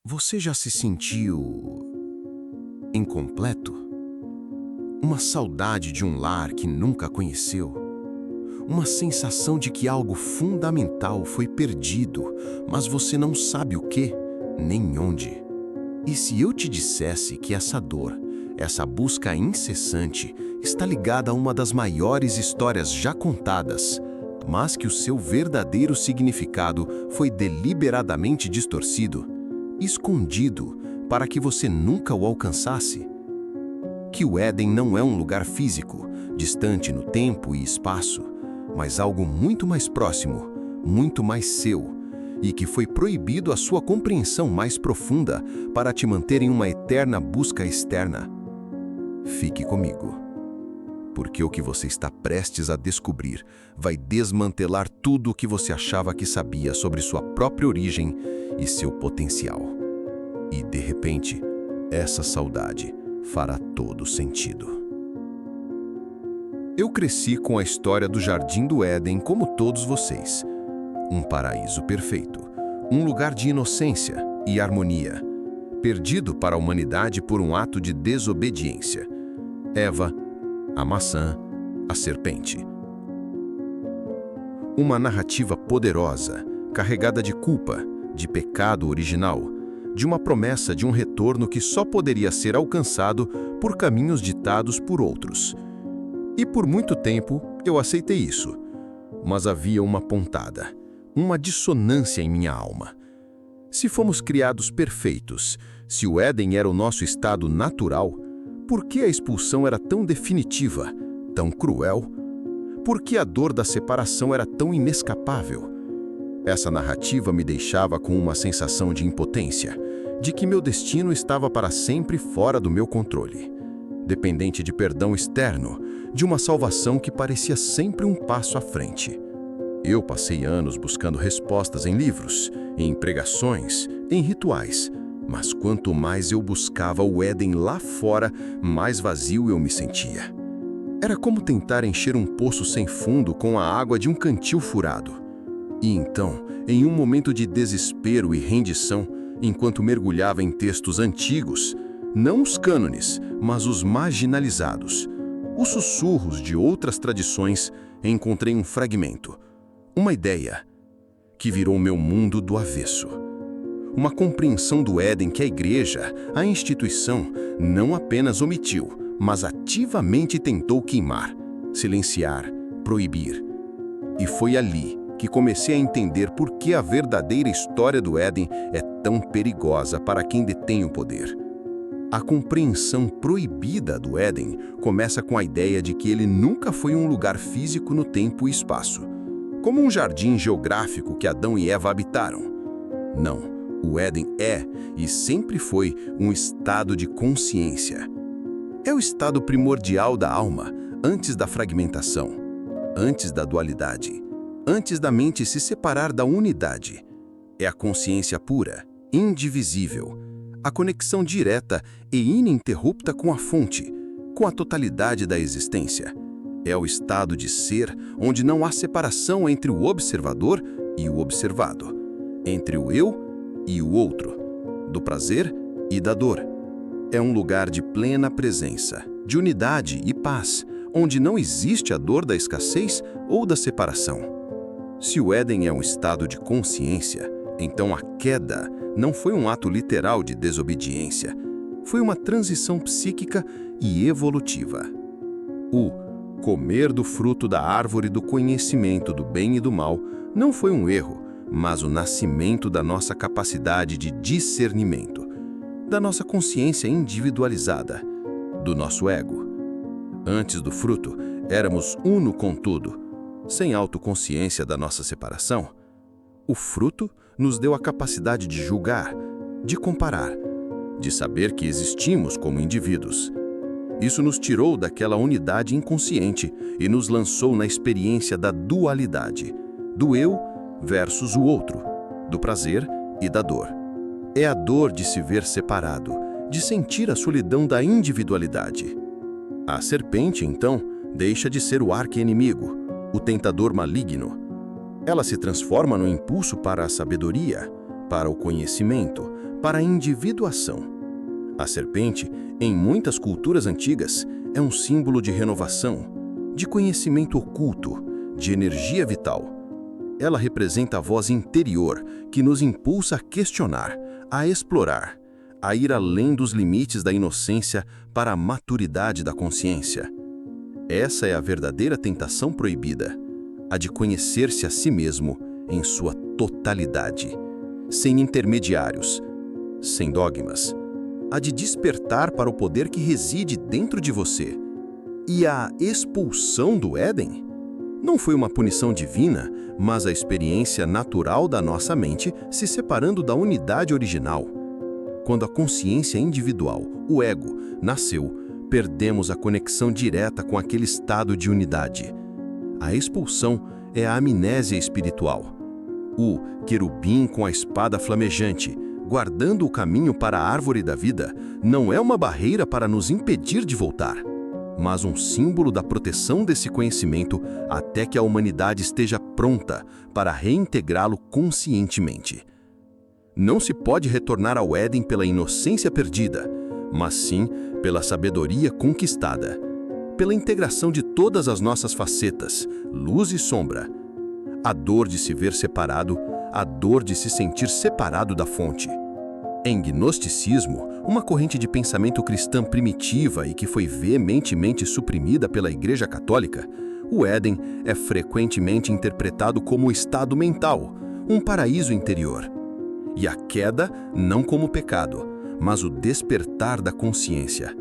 Você já se sentiu incompleto? Uma saudade de um lar que nunca conheceu? Uma sensação de que algo fundamental foi perdido, mas você não sabe o que, nem onde? E se eu te dissesse que essa dor, essa busca incessante, está ligada a uma das maiores histórias já contadas, mas que o seu verdadeiro significado foi deliberadamente distorcido, escondido, para que você nunca o alcançasse? Que o Éden não é um lugar físico, distante no tempo e espaço, mas algo muito mais próximo, muito mais seu, e que foi proibido a sua compreensão mais profunda para te manter em uma eterna busca externa. Fique comigo, porque o que você está prestes a descobrir vai desmantelar tudo o que você achava que sabia sobre sua própria origem e seu potencial. E, de repente, essa saudade fará todo sentido. Eu cresci com a história do Jardim do Éden como todos vocês. Um paraíso perfeito, um lugar de inocência e harmonia, perdido para a humanidade por um ato de desobediência. Eva, a maçã, a serpente. Uma narrativa poderosa, carregada de culpa, de pecado original, de uma promessa de um retorno que só poderia ser alcançado por caminhos ditados por outros. E por muito tempo eu aceitei isso, mas havia uma pontada, uma dissonância em minha alma. Se fomos criados perfeitos, se o Éden era o nosso estado natural, por que a expulsão era tão definitiva, tão cruel? Por que a dor da separação era tão inescapável? Essa narrativa me deixava com uma sensação de impotência, de que meu destino estava para sempre fora do meu controle, dependente de perdão externo, de uma salvação que parecia sempre um passo à frente. Eu passei anos buscando respostas em livros, em pregações, em rituais, mas quanto mais eu buscava o Éden lá fora, mais vazio eu me sentia. Era como tentar encher um poço sem fundo com a água de um cantil furado. E então, em um momento de desespero e rendição, enquanto mergulhava em textos antigos, não os cânones, mas os marginalizados, os sussurros de outras tradições, encontrei um fragmento, uma ideia, que virou meu mundo do avesso. Uma compreensão do Éden que a igreja, a instituição, não apenas omitiu, mas ativamente tentou queimar, silenciar, proibir. E foi ali que comecei a entender por que a verdadeira história do Éden é tão perigosa para quem detém o poder. A compreensão proibida do Éden começa com a ideia de que ele nunca foi um lugar físico no tempo e espaço, como um jardim geográfico que Adão e Eva habitaram. Não, o Éden é e sempre foi um estado de consciência. É o estado primordial da alma, antes da fragmentação, antes da dualidade, antes da mente se separar da unidade. É a consciência pura, indivisível, a conexão direta e ininterrupta com a fonte, com a totalidade da existência. É o estado de ser onde não há separação entre o observador e o observado, entre o eu e o outro, do prazer e da dor. É um lugar de plena presença, de unidade e paz, onde não existe a dor da escassez ou da separação. Se o Éden é um estado de consciência, então a queda não foi um ato literal de desobediência, foi uma transição psíquica e evolutiva. O comer do fruto da árvore do conhecimento do bem e do mal não foi um erro, mas o nascimento da nossa capacidade de discernimento, da nossa consciência individualizada, do nosso ego. Antes do fruto, éramos uno com tudo, sem autoconsciência da nossa separação. O fruto nos deu a capacidade de julgar, de comparar, de saber que existimos como indivíduos. Isso nos tirou daquela unidade inconsciente e nos lançou na experiência da dualidade, do eu versus o outro, do prazer e da dor. É a dor de se ver separado, de sentir a solidão da individualidade. A serpente, então, deixa de ser o arqui-inimigo, o tentador maligno. Ela se transforma no impulso para a sabedoria, para o conhecimento, para a individuação. A serpente, em muitas culturas antigas, é um símbolo de renovação, de conhecimento oculto, de energia vital. Ela representa a voz interior que nos impulsa a questionar, a explorar, a ir além dos limites da inocência para a maturidade da consciência. Essa é a verdadeira tentação proibida, a de conhecer-se a si mesmo em sua totalidade, sem intermediários, sem dogmas, a de despertar para o poder que reside dentro de você. E a expulsão do Éden não foi uma punição divina, mas a experiência natural da nossa mente se separando da unidade original. Quando a consciência individual, o ego, nasceu, perdemos a conexão direta com aquele estado de unidade. A expulsão é a amnésia espiritual. O querubim com a espada flamejante, guardando o caminho para a árvore da vida, não é uma barreira para nos impedir de voltar, mas um símbolo da proteção desse conhecimento até que a humanidade esteja pronta para reintegrá-lo conscientemente. Não se pode retornar ao Éden pela inocência perdida, mas sim pela sabedoria conquistada, pela integração de todas as nossas facetas, luz e sombra. A dor de se ver separado, a dor de se sentir separado da fonte. Em gnosticismo, uma corrente de pensamento cristã primitiva e que foi veementemente suprimida pela Igreja Católica, o Éden é frequentemente interpretado como o estado mental, um paraíso interior. E a queda não como pecado, mas o despertar da consciência.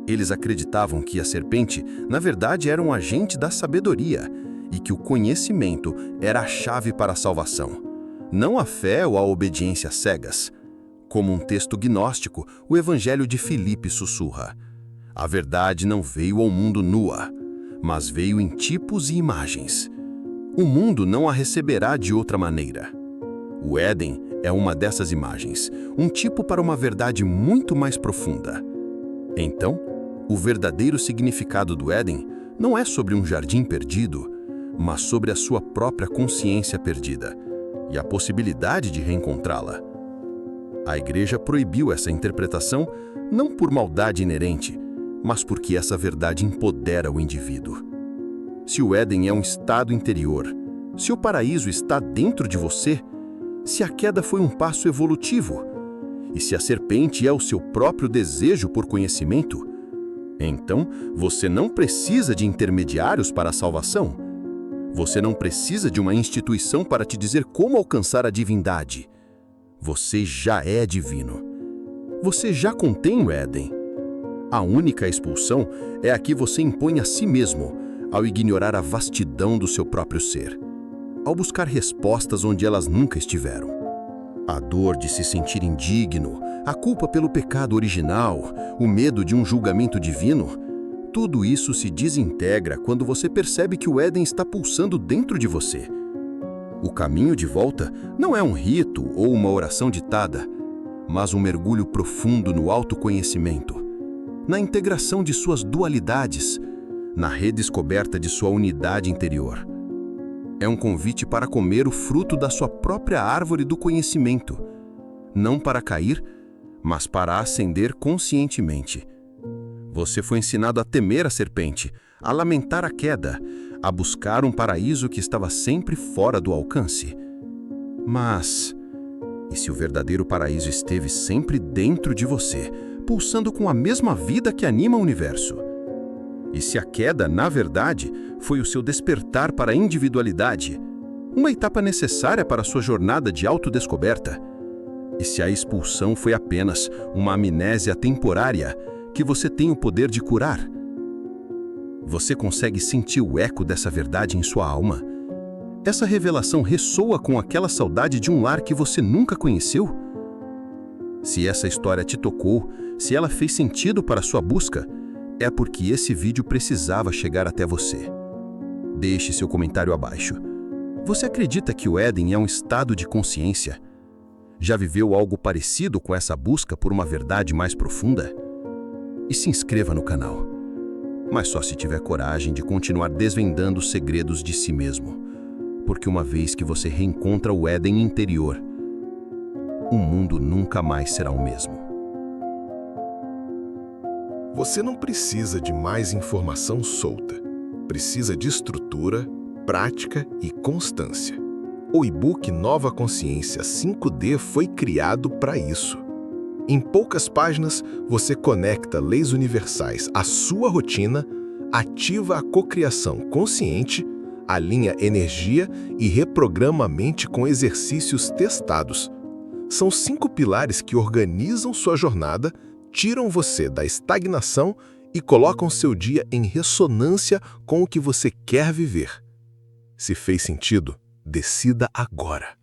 Eles acreditavam que a serpente, na verdade, era um agente da sabedoria e que o conhecimento era a chave para a salvação, não a fé ou a obediência cegas. Como um texto gnóstico, o Evangelho de Filipe sussurra: a verdade não veio ao mundo nua, mas veio em tipos e imagens. O mundo não a receberá de outra maneira. O Éden é uma dessas imagens, um tipo para uma verdade muito mais profunda. Então, o verdadeiro significado do Éden não é sobre um jardim perdido, mas sobre a sua própria consciência perdida e a possibilidade de reencontrá-la. A Igreja proibiu essa interpretação não por maldade inerente, mas porque essa verdade empodera o indivíduo. Se o Éden é um estado interior, se o paraíso está dentro de você, se a queda foi um passo evolutivo, e se a serpente é o seu próprio desejo por conhecimento, então você não precisa de intermediários para a salvação. Você não precisa de uma instituição para te dizer como alcançar a divindade. Você já é divino. Você já contém o Éden. A única expulsão é a que você impõe a si mesmo, ao ignorar a vastidão do seu próprio ser, ao buscar respostas onde elas nunca estiveram. A dor de se sentir indigno, a culpa pelo pecado original, o medo de um julgamento divino, tudo isso se desintegra quando você percebe que o Éden está pulsando dentro de você. O caminho de volta não é um rito ou uma oração ditada, mas um mergulho profundo no autoconhecimento, na integração de suas dualidades, na redescoberta de sua unidade interior. É um convite para comer o fruto da sua própria árvore do conhecimento, não para cair, mas para ascender conscientemente. Você foi ensinado a temer a serpente, a lamentar a queda, a buscar um paraíso que estava sempre fora do alcance. Mas, e se o verdadeiro paraíso esteve sempre dentro de você, pulsando com a mesma vida que anima o universo? E se a queda, na verdade, foi o seu despertar para a individualidade, uma etapa necessária para a sua jornada de autodescoberta? E se a expulsão foi apenas uma amnésia temporária que você tem o poder de curar? Você consegue sentir o eco dessa verdade em sua alma? Essa revelação ressoa com aquela saudade de um lar que você nunca conheceu? Se essa história te tocou, se ela fez sentido para a sua busca, é porque esse vídeo precisava chegar até você. Deixe seu comentário abaixo. Você acredita que o Éden é um estado de consciência? Já viveu algo parecido com essa busca por uma verdade mais profunda? E se inscreva no canal, mas só se tiver coragem de continuar desvendando os segredos de si mesmo, porque uma vez que você reencontra o Éden interior, o mundo nunca mais será o mesmo. Você não precisa de mais informação solta. Precisa de estrutura, prática e constância. O e-book Nova Consciência 5D foi criado para isso. Em poucas páginas, você conecta leis universais à sua rotina, ativa a cocriação consciente, alinha energia e reprograma a mente com exercícios testados. São 5 pilares que organizam sua jornada, tiram você da estagnação e colocam seu dia em ressonância com o que você quer viver. Se fez sentido, decida agora.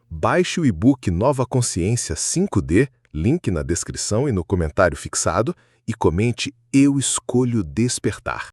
Baixe o e-book Nova Consciência 5D, link na descrição e no comentário fixado, e comente "Eu escolho despertar".